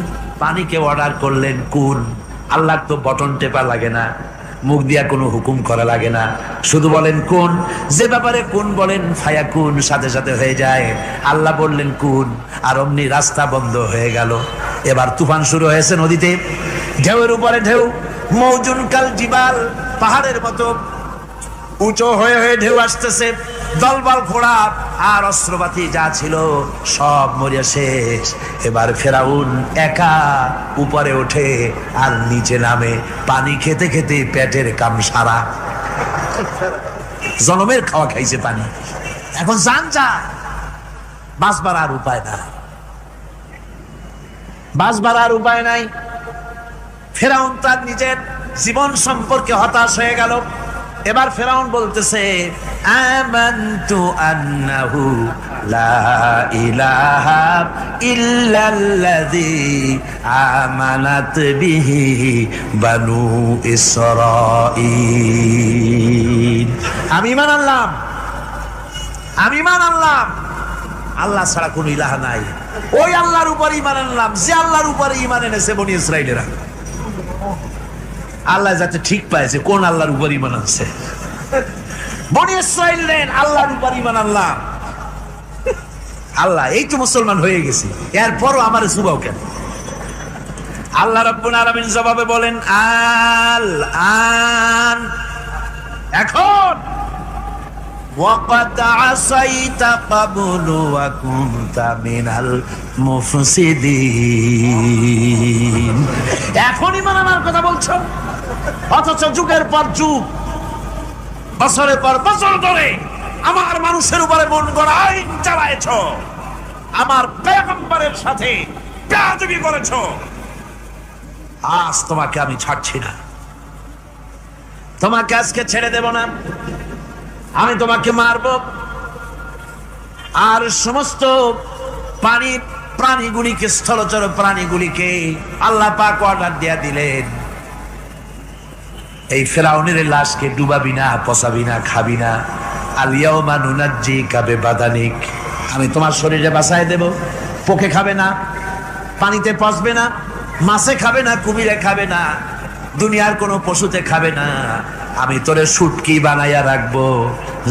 পানিকে অর্ডার করলেন কুন। আল্লাহর তো বটন টেপা লাগে না, মুখ দিয়া কোনো হুকুম করা লাগে না, শুধু বলেন কুন। যে ব্যাপারে কুন বলেন ফায়াকুন, সাথে সাথে হয়ে যায়। আল্লাহ বললেন কুন, আর অমনি রাস্তা বন্ধ হয়ে গেল। এবার তুফান শুরু হয়েছে নদীতে, ঢেউয়ের উপরে ঢেউ, মৌজুন কাল জিবাল, পাহাড়ের মতো উঁচু হয়ে হয়ে ঢেউ আসতেছে। দলবল ঘোড়া আর অস্ত্রপাতি যা ছিল সব মরিয়া শেষ। এবার ফেরাউন একা উপরে ওঠে আর নিচে নামে, পানি খেতে খেতে পেটের কাম সারা। জনমের খাওয়া খাইছে পানি, এখন জান যা, বাঁচবার আর উপায় নাই, বাঁচবার আর উপায় নাই। ফেরাউন তার নিজের জীবন সম্পর্কে হতাশ হয়ে গেল। এবার ফেরাউন বলতেছে, আমানতু আন্নাহু লা ইলাহা ইল্লাল্লাযী আমানাত বিহি বানু ইসরাঈল। আমি ঈমান আনলাম, আমি ঈমান আনলাম আল্লাহ ছাড়া কোনো ইলাহ নাই। ওই আল্লাহর উপর ঈমান আনলাম যে আল্লাহর উপরে ঈমান এনেছে বনি ইসরাঈলেরা। আল্লাহ যাতে ঠিক পাইছে কোন আল্লাহর উপর ঈমান আনছে। বনি ইসরাঈলের আল্লাহর উপর ঈমান আনলাম। আল্লাহ এই তো মুসলমান হয়ে গেছি, এরপরও আমার সুবাও কেন? আল্লাহ রাব্বুল আলামিন জবাবে বলেন আল আন, এখন ওয়াকাদ আসাইতা ক্বাবলু ওয়া কুনতা মিনাল মুফসিদিন। এখন ঈমান আনার কথা বলছো, অথচ যুগের পর যুগ, বছরের পর বছর ধরে আমার মানুষের উপরে মন গড়া আইন চালায়েছো, আমার পয়গম্বরের সাথে বেয়াদবি করেছো। আজ তোমাকে আমি ছাড়ছি না, তোমাকে আজকে ছেড়ে দেব না, আমি তোমাকে মারব। আর সমস্ত প্রাণীগুলিকে, স্থলচর প্রাণীগুলিকে আল্লাহ পাক অর্ডার দিয়া দিলেন, এই ফেরাউনের লাশকে ডুবাবি না, পচাবি না, খাবি না। আল ইয়াউমা নুনাজ্জিকা বিবাদানিক, আমি তোমার শরীরে বাঁচায় দেব। পোকে খাবে না, পানিতে পচবে না, মাছে খাবে না, কুমিরে খাবে না, দুনিয়ার কোনো পশুতে খাবে না। আমি তোরে শুটকি বানাইয়া রাখবো,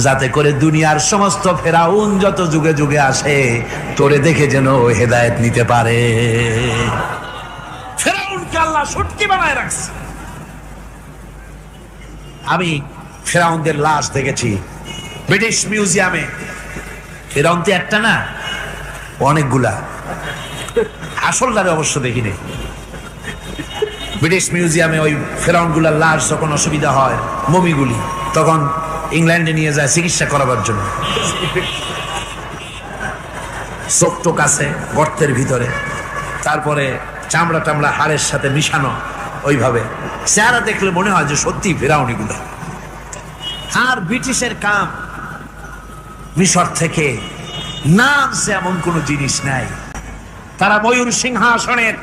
যাতে করে দুনিয়ার সমস্ত ফেরাউন যত যুগে যুগে আসে তোরে দেখে যেন হেদায়েত নিতে পারে। ফেরাউনকে আল্লাহ শুটকি বানায় রাখছে। আমি ফেরাউনদের লাশ দেখেছি ব্রিটিশ মিউজিয়ামে। ফেরাউন তো একটা না, অনেকগুলা। আসলটারে অবশ্য দেখিনি। ব্রিটিশ মিউজিয়ামে ওই ফেরাউনগুলার লাশ যখন অসুবিধা হয়, মমিগুলি, তখন ইংল্যান্ডে নিয়ে যায় চিকিৎসা করাবার জন্য। চোখ টোক আছে গর্তের ভিতরে, তারপরে চামড়া টামড়া হাড়ের সাথে মিশানো, ওইভাবে চেহারা দেখলে মনে হয় যে সত্যি ফেরাউনিগুলো। আর ব্রিটিশের কাম মিশর থেকে নাম সে এমন কোনো জিনিস নাই। তারা ময়ূর সিংহাসনের,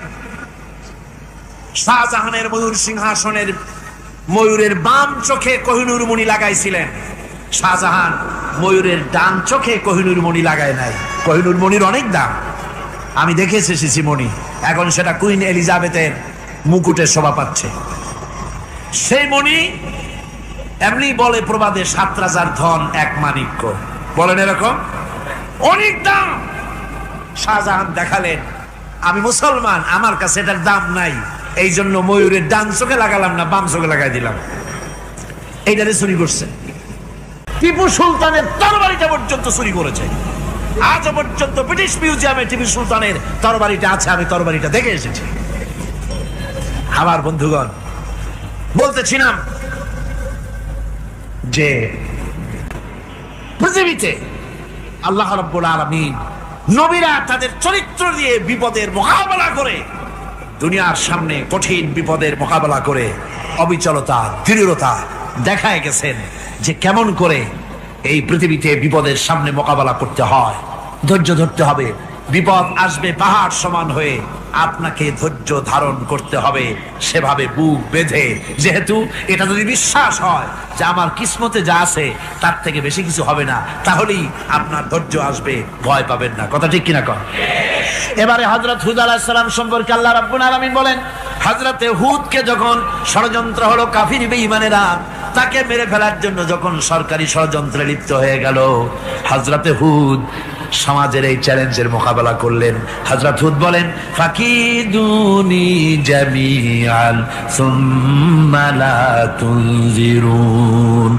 শাহজাহানের ময়ূর সিংহাসনের ময়ূরের বাম চোখে কোহিনূর মণি লাগাইছিলেন। শাহজাহান ময়ূরের ডান চোখে কোহিনূর মণি লাগায় নাই। কোহিনূর মণির অনেক দাম, আমি দেখে এসেছি মণি। এখন সেটা কুইন এলিজাবেথের মুকুটে শোভা পাচ্ছে। সেই মণি এমনি বলে প্রবাদে ৭ রাজার ধন এক মানিক্য, বলেন এরকম অনেক দাম। শাহজাহান দেখালেন আমি মুসলমান, আমার কাছে এটার দাম নাই, এই জন্য ময়ূরের ডান চোখে লাগালাম না, বাম চোখে লাগাই দিলাম। এইটারে চুরি করছে। টিপু সুলতানের তরবারিটা পর্যন্ত চুরি করেছে। আজ পর্যন্ত ব্রিটিশ মিউজিয়ামে টিপু সুলতানের তরবারিটা আছে, আমি তরবারিটা দেখে এসেছি। আমার বন্ধুগণ, বলতেছিলাম যে পৃথিবীতে আল্লাহ রাব্বুল আলামিন নবীরা তাদের চরিত্র দিয়ে বিপদের মোকাবেলা করে, দুনিয়ার সামনে কঠিন বিপদের মোকাবেলা করে অবিচলতা, দৃঢ়তা দেখায় গেছেন যে কেমন করে এই পৃথিবীতে বিপদের সামনে মোকাবেলা করতে হয়। ধৈর্য ধরতে হবে। বিপদ আসবে পাহাড় সমান হয়ে, আপনাকে ধৈর্য ধারণ করতে হবে সেভাবে বুক বেঁধে। যেহেতু এটা যদি বিশ্বাস হয় যে আমার কিসমতে যা আছে তার থেকে বেশি কিছু হবে না, তাহলেই আপনার ধৈর্য আসবে, ভয় পাবেন না। কথা ঠিক কিনা কর? এবারে হযরত হুদ আলাইহিস সালাম সম্পর্কে আল্লাহ রাব্বুল আলামিন বলেন, হযরতে হুদকে যখন ষড়যন্ত্র হলো, কাফির বেঈমানেরা তাকে মেরে ফেলার জন্য যখন সরকারি ষড়যন্ত্রে লিপ্ত হয়ে গেল, হযরতে হুদ সমাজের এই চ্যালেঞ্জের মোকাবেলা করলেন। হযরত হুদ বলেন, ফাকিদুনি জামিআন সুম্মা লা তুনজিরুন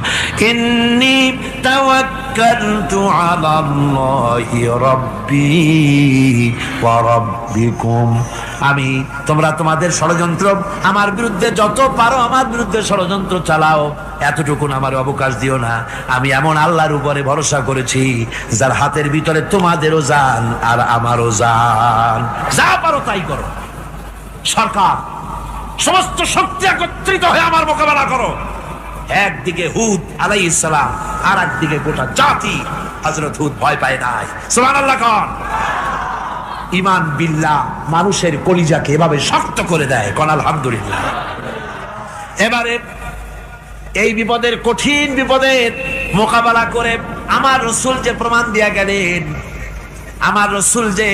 ইন্নী তাওয়াক্কালতু আলাল্লাহি রাব্বি ওয়া রাব্বিকুম। আমি, তোমরা তোমাদের ষড়যন্ত্র আমার বিরুদ্ধে যত পারো আমার বিরুদ্ধে ষড়যন্ত্র চালাও, এতটুকুন আমার অবকাশ দিও না। আমি এমন আল্লাহর উপরে ভরসা করেছি যার হাতের ভিতরে তোমাদেরও জান আর আমারও জান। যা পারো তাই করো। সরকার, সমস্ত শক্তি একত্রিত হয়ে আমার মোকাবেলা করো। একদিকে হুদ আলাইহিস সালাম, আর একদিকে গোটা জাতি। হযরত হুদ ভয় পায় নাই। সুবহানাল্লাহ কোন। ঈমান বিল্লাহ মানুষের কলিজাকে এভাবে শক্ত করে দেয়, কোন আলহামদুলিল্লাহ। এবারে এই বিপদের, কঠিন বিপদের মোকাবেলা করে আমার রাসূল যে প্রমাণ দিয়া গেলেন, আমার রাসূল যে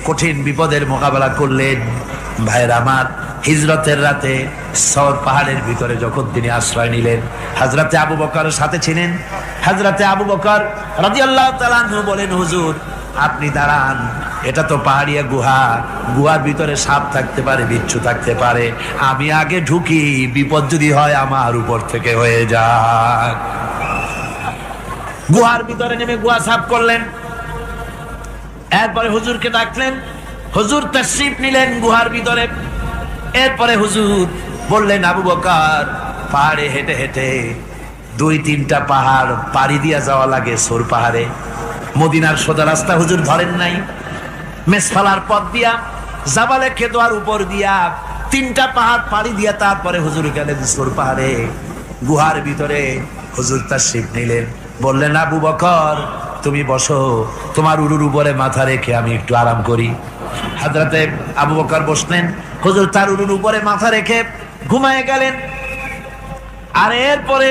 কঠিন বিপদের মোকাবেলা করলেন, ভাইরা আমার, হিজরতের রাতে সওর পাহাড়ের ভিতরে যখন তিনি আশ্রয় নিলেন, হযরতে আবু বকরের সাথে ছিলেন। হযরতে আবু বকর রাদিয়াল্লাহু তাআলা আনহু বলেন, হুজুর আপনি দাঁড়ান, এটা তো পাহাড়িয়া গুহা, গুহার ভিতরে সাপ থাকতে পারে, বিচ্ছু থাকতে পারে, আমি আগে ঢুকি, বিপদ যদি হয় আমার উপর থেকে হয়ে যাক। গুহার ভিতরে নেমে গুহা সাফ করলেন। এরপরে হুজুরকে ডাকলেন, হুজুর তাশরীফ নিলেন গুহার ভিতরে। এরপরে হুজুর বললেন, আবু বকর, পাহাড়ে হেঁটে হেঁটে 2-3টা পাহাড় পাড়ি দিয়া যাওয়া লাগে সৌর পাহাড়ে। মদিনার সোজা রাস্তা হুজুর ধরেন নাই, মেসফালার পথ দিয়া, জাবালে খেদোয়ার উপর দিয়া 3টা পাহাড় পাড়ি দিয়া তারপরে হুজুর গেলেন সৌর পাহাড়ে। গুহার ভিতরে হুজুর তাশরীফ নিলেন। বললেন, আবু বকর তুমি বসো, তোমার উরুর উপরে মাথা রেখে আমি একটু আরাম করি। হযরতে আবু বকর বসলেন, হুজুর তার উরুর উপরে মাথা রেখে ঘুমায় গেলেন। আর এরপরে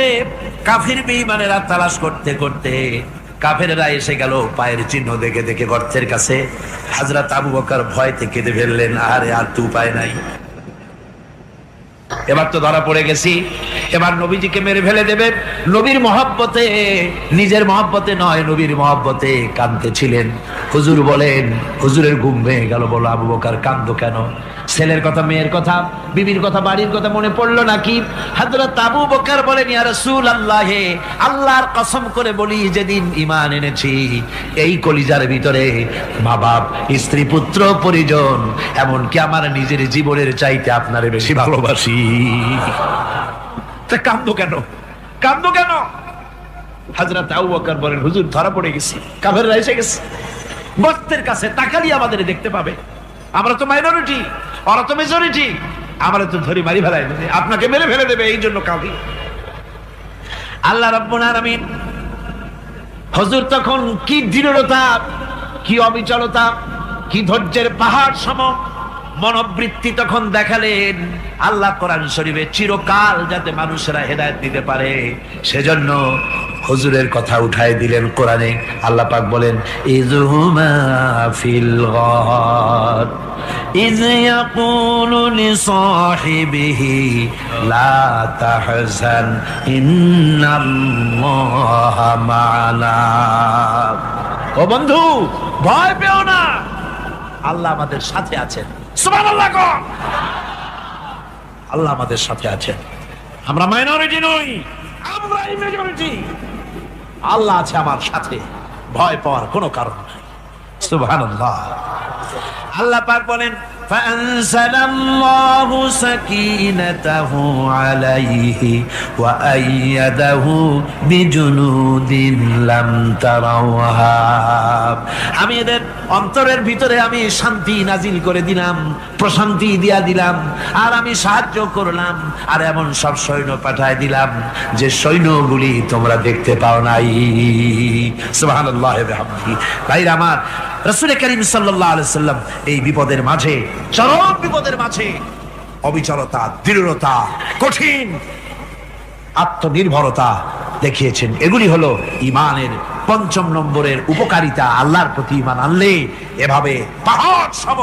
কাফির বেঈমানেরা তালাশ করতে করতে কাফেররা এসে গেল পায়ের চিহ্ন দেখে দেখে গর্তের কাছে। হযরত আবু বকর ভয়তে কেঁদে ফেললেন, আরে আর তো উপায় নাই, এবার তো ধরা পড়ে গেছি, এবার নবীজিকে মেরে ফেলে দেবে। নবীর মহব্বতে, নিজের মহব্বতে নয়, নবীর মহব্বতে কাঁদতেছিলেন। হুজুর বলেন, হুজুরের ঘুম ভেঙে গেল। বলো, আবু বকর কাঁদো কেন? ছেলের কথা, মেয়ের কথা, বিবির কথা, বাড়ির কথা মনে পড়লো নাকি? হযরত আবু বকর বলেন, ইয়া রাসূলুল্লাহ, আল্লাহর কসম করে বলি, যেদিন ঈমান এনেছি এই কলিজার ভিতরে মা বাপ, স্ত্রী, পুত্র, পরিজন, এমনকি আমার নিজের জীবনের চাইতে আপনারে বেশি ভালোবাসি। তা কাঁদো কেন? কাঁদো কেন? হযরত আবু বকর বলেন, হুজুর ধরা পড়ে গেছি, কাফেররা এসে গেছে গর্তের কাছে, তাকালি আমাদের দেখতে পাবে, আমরা তো মাইনরিটি, ওরা তো মেজরিটি, আমরা তো ধরি মারি ফেলাই দেবে, আপনাকে মেরে ফেলে দেবে, এই জন্য কাঁদি। আল্লাহ রাব্বুল আলামিন, হুজুর তখন কি দৃঢ়তা, কি অবিচলতা, কি ধৈর্যের পাহাড় সম মনোবৃত্তি তখন দেখালেন। আল্লাহ কোরআন শরীফে চিরকাল যাতে মানুষেরা হেদায়েত দিতে পারে, সেজন্য হুজুরের কথা উঠায় দিলেন কোরআনে। আল্লাহ পাক বলেন, ইযহুমা ফিল গার ইয ইয়াকুলু লিসাহিবিহি লা তাহজান ইন্নাল্লাহা মা'ানা। ও বন্ধু, ভয় পেও না, আল্লাহ আমাদের সাথে আছেন। সুবহানাল্লাহ। আল্লাহ আমাদের সাথে আছেন, আমরা মাইনরিটি নই, আমরা মেজরিটি। আল্লাহ আছে আমার সাথে, ভয় পাওয়ার কোনো কারণ নাই। সুবহানাল্লাহ। আল্লাহ পাক বলেন, فأنزلallahu sakinatahu alayhi wa ayyadahu bijunudin lam tarawha। আমি এদের অন্তরের ভিতরে আমি শান্তি নাজিল করে দিলাম, প্রশান্তি দিয়া দিলাম, আর আমি সাহায্য করলাম, আর এমন সব সৈন্য পাঠায় দিলাম যে সৈন্যগুলি তোমরা দেখতে পাও নাই। সুবহানাল্লাহ ওয়া বিহামদিহি। ভাইরা আমার, রাসূল করিম সাল্লাল্লাহু আলাইহি সাল্লাম এই বিপদের মাঝে, চরম বিপদের মাঝে অবিচলতা, দৃঢ়তা, কঠিন আত্মনির্ভরতা দেখিয়েছেন। এগুলি হলো ঈমানের 5 নম্বরের উপকারিতা। আল্লাহর প্রতি ঈমান আনলে এভাবে পাহাড় সম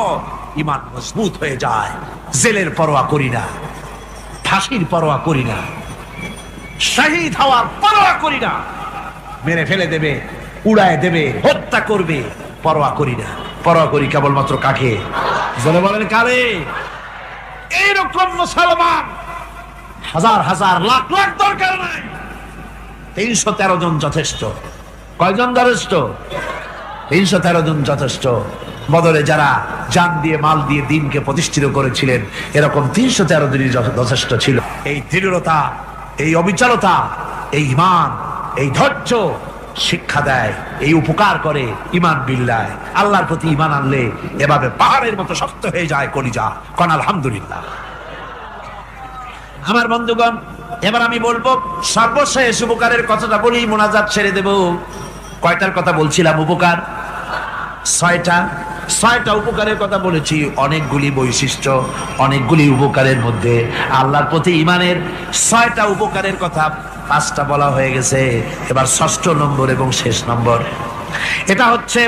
ঈমান মজবুত হয়ে যায়। জেলের পরোয়া করি না, ফাঁসির পরোয়া করি না, শহীদ হওয়ার পরোয়া করি না, মেরে ফেলে দেবে, উড়ায় দেবে, হত্যা করবে, পরোয়া করি না। পরোয়া করি কেবলমাত্র কাকে? জনে বলেন কারে? এইরকম মুসলমান হাজার হাজার লাখ লাখ দরকার নাই, 313 জন যথেষ্ট। কয়জন যথেষ্ট? 313 জন যথেষ্ট। বদরে যারা জান দিয়ে, মাল দিয়ে দিনকে প্রতিষ্ঠিত করেছিলেন, এরকম 313 জনই যথেষ্ট ছিল। এই দৃঢ়তা, এই অবিচলতা, এই ঈমান, এই ধৈর্য শিক্ষা দেয়, এই উপকার করে ঈমান বিল্লাহ। আল্লাহর প্রতি ঈমান আনলে এভাবে পাহাড়ের মতো শক্ত হয়ে যায় কলিজা। কোন আলহামদুলিল্লাহ। আমার বন্ধুগণ, এবার আমি বলবো সর্বশেষ উপকারের কথাটা বলি, মোনাজাত ছেড়ে দেব। কয়টার কথা বলছিলাম? উপকার ছয়টা উপকারের কথা বলেছি। অনেকগুলি বৈশিষ্ট্য, অনেকগুলি উপকারের মধ্যে আল্লাহর প্রতি ঈমানের 6টা উপকারের কথা 5টা বলা হয়ে গেছে। এবার 6ষ্ঠ নম্বর এবং শেষ নম্বর, এটা হচ্ছে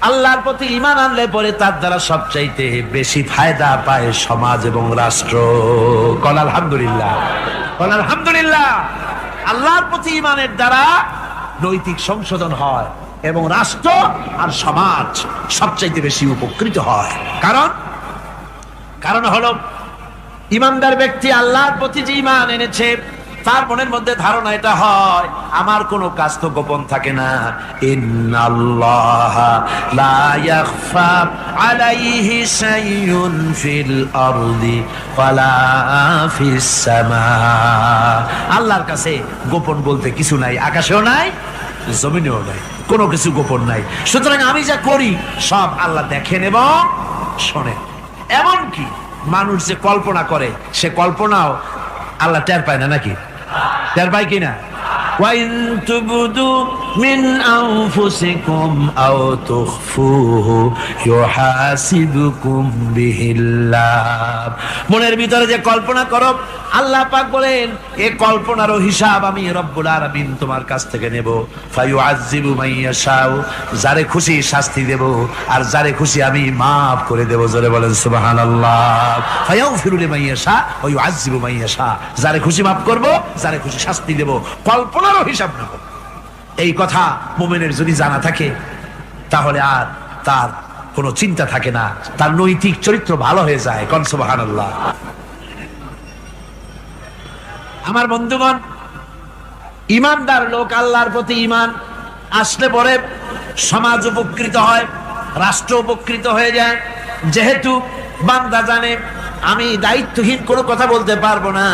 আল্লাহর প্রতি ঈমান আনলে পরে তার দ্বারা সবচাইতে বেশি ফায়দা পায় সমাজ এবং রাষ্ট্র। কল আলহামদুলিল্লাহ, কল আলহামদুলিল্লাহ। আল্লাহর প্রতি ঈমানের দ্বারা নৈতিক সংশোধন হয় এবং রাষ্ট্র আর সমাজ সবচাইতে বেশি উপকৃত হয়। কারণ হলো ঈমানদার ব্যক্তি আল্লাহর প্রতি যে ঈমান এনেছে তার মনের মধ্যে ধারণা এটা হয়, আমার কোনো কাজ তো গোপন থাকে না। ইন্নাল্লাহা লা ইয়াখফা আলাইহি শাইউন ফিল আরদি ওয়ালা ফিস সামা। আল্লাহর কাছে গোপন বলতে কিছু নাই, আকাশেও নাই, জমিনেও নাই, কোনো কিছু গোপন নাই। সুতরাং আমি যা করি সব আল্লাহ দেখেন এবং শোনেন। এমনকি মানুষ যে কল্পনা করে সে কল্পনাও আল্লাহ টের পায় না, নাকি টের পায় কিনা? وَإِن تُبْدُوا مِنْ أَنفُسِكُمْ أَوْ تُخْفُوهُ يُحَاسِبْكُم بِهِ اللَّهُ। মনের ভিতরে যে কল্পনা করো, আল্লাহ পাক বলেন এই কল্পনারও হিসাব আমি রব্বুল আলামিন তোমার কাছ থেকে নেব। ফায়ুআযযিবু মাইয়াশাউ, যারে খুশি শাস্তি দেব আর যারে খুশি আমি maaf করে দেব। জোরে বলেন সুবহানাল্লাহ। ফায়াগফিরু লিমাইয়াশা ওয়া ইউআযযিবু মাইয়াশা, যারে খুশি maaf করব, যারে খুশি শাস্তি দেব, কল্পনারও হিসাব নেব। এই কথা মুমিনের যদি জানা থাকে তাহলে আর তার কোনো চিন্তা থাকে না, তার নৈতিক চরিত্র ভালো হয়ে যায়। কোন সুবহানাল্লাহ। আমার বন্ধুগণ, ঈমানদার লোক আল্লাহর প্রতি ঈমান আসলে পরে সমাজ উপকৃত হয়, রাষ্ট্র উপকৃত হয়ে যায়। যেহেতু বান্দা জানে আমি দায়িত্বহীন কোনো কথা বলতে পারবো না,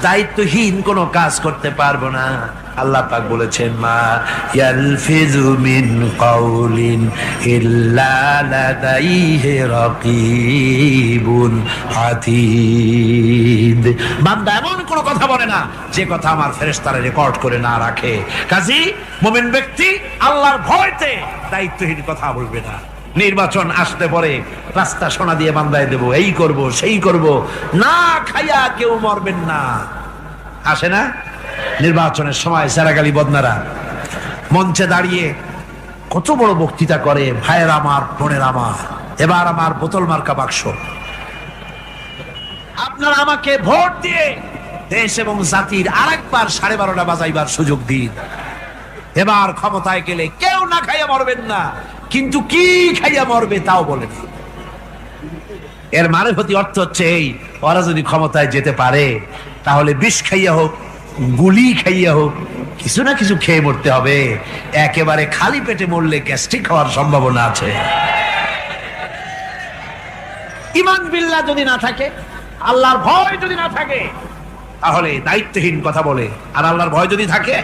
দায়িত্বহীন কোনো কাজ করতে পারবো না। আল্লাহ পাক বলেছেন, মা ইয়ালফিযু মিন কাউলিন ইল্লা লাদাইহি রাকীবুন আতীদ। বান্দা এমন কোনো কথা বলে না যে কথা আমার ফেরেশতারা রেকর্ড করে না রাখে। কাজী মুমিন ব্যক্তি আল্লাহর ভয়তে দায়িত্বহীন কথা বলবে না। নির্বাচন আসতে পরে রাস্তা সোনা দিয়ে বান্দায় দেব, এই করব সেই করব, না খাইয়া কেউ মরবেন না। আসে না নির্বাচনের সময় সেরাগালি বদনারা মঞ্চে দাঁড়িয়ে কত বড় বক্তৃতা করে, ভাইয়ের আমার, বোনের আমার, এবার আমার বোতল মার্কা বাক্স, আপনারা আমাকে ভোট দিয়ে দেশ এবং জাতির আরেকবার 12:30 বাজাইবার সুযোগ দিন। এবার ক্ষমতায় গেলে কেউ না খাইয়া মরবেন না, কিন্তু কি খাইয়া মরবে তাও বলেন। এর মারফতি অর্থ হচ্ছে এই, ওরা যদি ক্ষমতায় যেতে পারে তাহলে বিষ খাইয়া হোক, গুলি খাইয়া হোক, কিছু না কিছু খেয়ে মরতে হবে। একেবারে খালি পেটে মরলে গ্যাস্ট্রিক হওয়ার সম্ভাবনা আছে। ঈমান বিল্লাহ যদি না থাকে, আল্লাহর ভয় যদি না থাকে, তাহলে দায়িত্বহীন কথা বলে। আর আল্লাহর ভয় যদি থাকে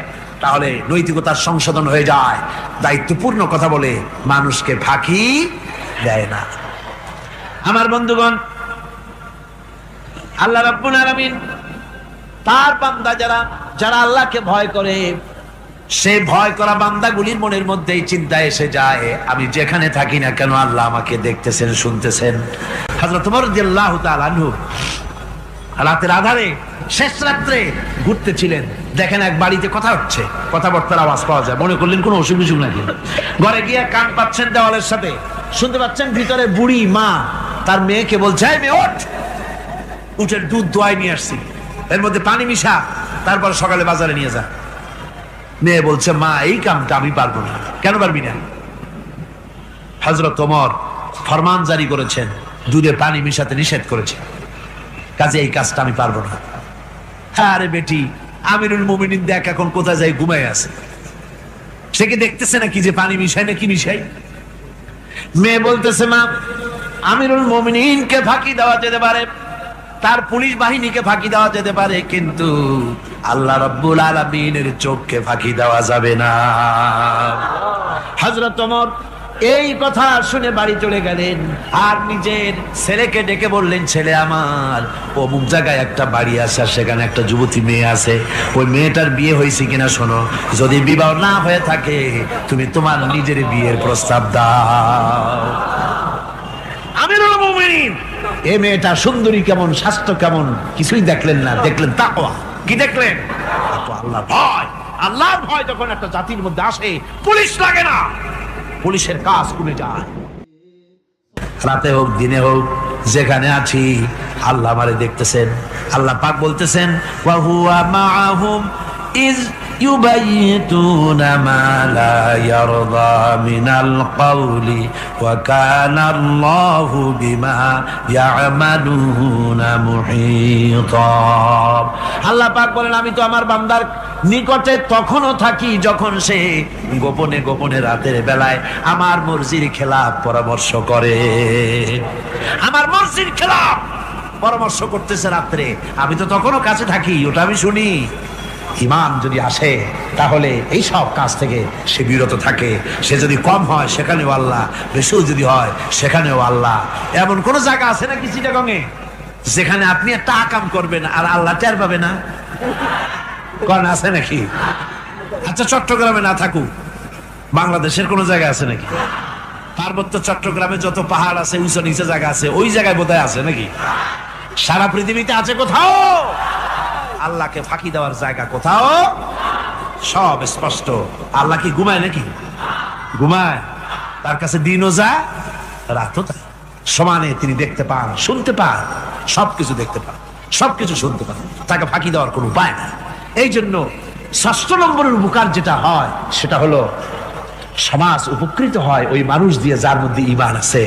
তাহলে নৈতিকতার সংশোধন হয়ে যায়, দায়িত্বপূর্ণ কথা বলে, মানুষকে ফাঁকি দেয় না। আমার বন্ধুগণ, আল্লাহ রাব্বুল আলামিন তার বান্দা যারা আল্লাহকে ভয় করে, সে ভয় করা বান্দাগুলির মনের মধ্যে চিন্তা এসে যায়, আমি যেখানে থাকি না কেন আল্লাহ আমাকে দেখতেছেন, শুনতেছেন। হযরত ওমর রাদিয়াল্লাহু তাআলা আনহু রাতের আধারে শেষ রাত্রে ঘুরতেছিলেন, দেখেন এক বাড়িতে কথা হচ্ছে, কথাবার্তার আওয়াজ পাওয়া যায়। মনে করলেন কোনো অসুখ বিসুখ নাকি। ঘরে গিয়ে কান পাচ্ছেন দেওয়ালের সাথে, শুনতে পাচ্ছেন ভিতরে বুড়ি মা তার মেয়েকে বলছে, এই মেয়ে ওঠ, উটের দুধ দোয়াই নিয়ে আসছি, এর মধ্যে পানি মিশা, তারপর সকালে বাজারে নিয়ে যা। মেয়ে বলছে, মা এই কামটা আমি পারবো না। কেন পারবি না? হযরত ওমর ফরমান জারি করেছেন, দুধে পানি মিশাতে নিষেধ করেছে, কাজে এই কাজটা আমি পারবো না। আরে বেটি, আমিরুল মুমিনিন দেখ এখন কোথায় যায়, ঘুমায় আছে, সে কি দেখতেছে নাকি যে পানি মিশাই না কি মিশাই? মেয়ে বলতেছে, মা আমিরুল মুমিনিনকে ফাঁকি দেওয়া যেতে পারে, তার পুলিশ বাহিনীকে ফাঁকি দেওয়া যেতে পারে, কিন্তু আল্লাহ রাব্বুল আলামিনের চোখকে ফাঁকি দেওয়া যাবে না। হযরত ওমর এই কথা শুনে বাড়ি চলে গেলেন আর নিজের ছেলেকে ডেকে বললেন, ছেলে আমার, অমুক জায়গায় একটা বাড়ি আছে, আর সেখানে একটা যুবতী মেয়ে আছে, ওই মেয়েটার বিয়ে হয়েছে কিনা শোনো, যদি বিবাহ না হয়ে থাকে তুমি তোমার নিজের বিয়ের প্রস্তাব দাও। আমিরুল মুমিনিন এই মেয়েটা সুন্দরী কেমন, স্বাস্থ্য কেমন কিছুই দেখলেন না, দেখলেন তাকওয়া। কি দেখলেন? আল্লাহর ভয়। আল্লাহর ভয় যখন একটা জাতির মধ্যে আসে, পুলিশ লাগে না, পুলিশের কাজ করে যায়। রাতে হোক দিনে হোক যেখানে আছি আল্লাহ আমারে দেখতেছেন। আল্লাহ পাক বলতেছেন, ওয়া হুয়া মাআহুম ইজ ইউবাইতুনা মা লা ইয়ারদা মিনাল কওলি ওয়া কানা আল্লাহু বিমা ইয়ামালুনা মুহীতা। আল্লাহ পাক বলেন, আমি তো আমার বান্দার নিকটে তখনও থাকি যখন সে গোপনে গোপনে রাতের বেলায় আমার মর্জির খেলাফ পরামর্শ করে। আমার মর্জির খেলাফ পরামর্শ করতেছে রাত্রে, আমি তো তখনও কাছে থাকি, ওটা আমি শুনি। ইমান যদি আসে তাহলে এই সব কাজ থেকে সে বিরত থাকে। সে যদি কম হয় সেখানেও আল্লাহ, বেশিও যদি হয় সেখানেও আল্লাহ। এমন কোন জায়গা আছে নাকি চিটাগংয়ে যেখানে আপনি একটা আকাম করবেন আর আল্লাহ টের পাবে না? কোন আছে নাকি? আচ্ছা, চট্টগ্রামে না থাকুক, বাংলাদেশের কোন জায়গা আছে নাকি? পার্বত্য চট্টগ্রামে যত পাহাড় আছে, উঁচু নিচে জায়গা আছে, ওই জায়গায় বোধহয় আছে নাকি? সারা পৃথিবীতে আছে কোথাও? আল্লাহকে ফাঁকি দেওয়ার জায়গা কোথাও? সব স্পষ্ট। আল্লাহ কি ঘুমায় নাকি? ঘুমায়? তার কাছে দিনও যায় রাতও যায়, সমানে তিনি দেখতে পান, শুনতে পান, সবকিছু দেখতে পান, সবকিছু শুনতে পান। তাকে ফাঁকি দেওয়ার কোনো উপায় না। এই জন্য ৬ষ্ঠ নম্বরের উপকার যেটা হয় সেটা হলো সমাজ উপকৃত হয় ওই মানুষ দিয়ে যার মধ্যে ঈমান আছে।